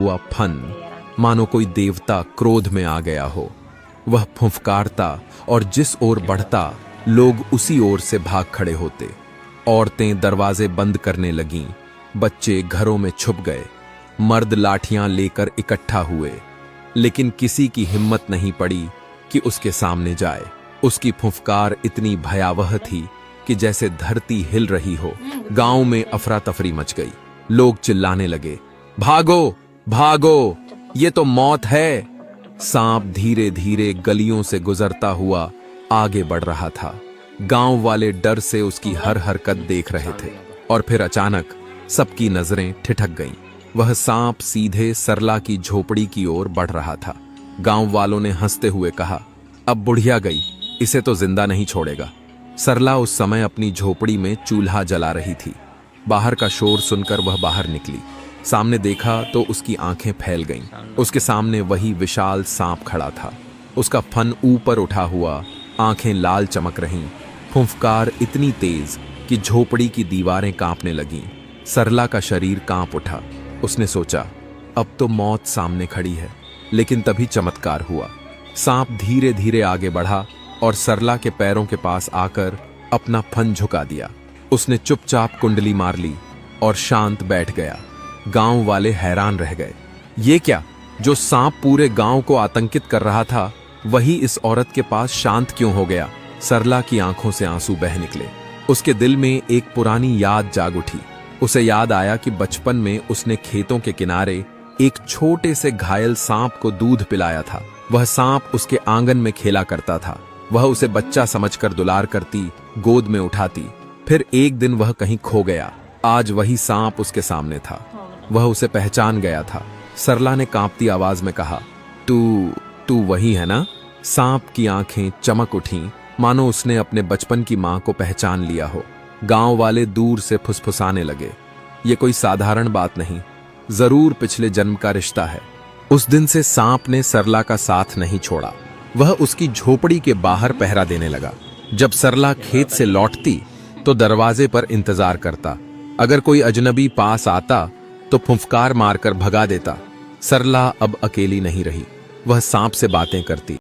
हुआ फन मानो कोई देवता क्रोध में आ गया हो। वह फुफकारता और जिस ओर बढ़ता लोग उसी ओर से भाग खड़े होते। औरतें दरवाजे बंद करने लगीं, बच्चे घरों में छुप गए, मर्द लाठियां लेकर इकट्ठा हुए, लेकिन किसी की हिम्मत नहीं पड़ी कि उसके सामने जाए। उसकी फुफकार इतनी भयावह थी कि जैसे धरती हिल रही हो। गांव में अफरा तफरी मच गई। लोग चिल्लाने लगे, भागो भागो, ये तो मौत है। सांप धीरे धीरे गलियों से गुजरता हुआ आगे बढ़ रहा था। गांव वाले डर से उसकी हर हरकत देख रहे थे। और फिर अचानक सबकी नजरें ठिठक गईं। वह सांप सीधे सरला की झोपड़ी की ओर बढ़ रहा था। गांव वालों ने हंसते हुए कहा, अब बुढ़िया गई, इसे तो जिंदा नहीं छोड़ेगा। सरला उस समय अपनी झोपड़ी में चूल्हा जला रही थी। बाहर का शोर सुनकर वह बाहर निकली। सामने देखा तो उसकी आंखें फैल गईं। उसके सामने वही विशाल सांप खड़ा था। उसका फन ऊपर उठा हुआ, आंखें लाल चमक रहीं। फुफकार इतनी तेज कि झोपड़ी की दीवारें कांपने लगीं। सरला का शरीर कांप उठा। उसने सोचा, अब तो मौत सामने खड़ी है। लेकिन तभी चमत्कार हुआ। सांप धीरे धीरे आगे बढ़ा और सरला के पैरों के पास आकर अपना फन झुका दिया। उसने चुपचाप कुंडली मार ली और शांत बैठ गया। गांव वाले हैरान रह गए। ये क्या, जो सांप पूरे गांव को आतंकित कर रहा था, वही इस औरत के पास शांत क्यों हो गया? सरला की आंखों से आंसू बह निकले। उसके दिल में एक पुरानी याद जाग उठी। उसे याद आया कि बचपन में उसने खेतों के किनारे एक छोटे से घायल सांप को दूध पिलाया था। वह सांप उसके आंगन में खेला करता था। वह उसे बच्चा समझकर दुलार करती, गोद में उठाती। फिर एक दिन वह कहीं खो गया। आज वही सांप उसके सामने था। वह उसे पहचान गया था। सरला ने कांपती आवाज में कहा, तू वही है ना? सांप की आंखें चमक उठीं, मानो उसने अपने बचपन की मां को पहचान लिया हो। गांव वाले दूर से फुसफुसाने लगे, ये कोई साधारण बात नहीं, जरूर पिछले जन्म का रिश्ता है। उस दिन से सांप ने सरला का साथ नहीं छोड़ा। वह उसकी झोपड़ी के बाहर पहरा देने लगा। जब सरला खेत से लौटती तो दरवाजे पर इंतजार करता। अगर कोई अजनबी पास आता तो फुफकार मारकर भगा देता। सरला अब अकेली नहीं रही। वह सांप से बातें करती,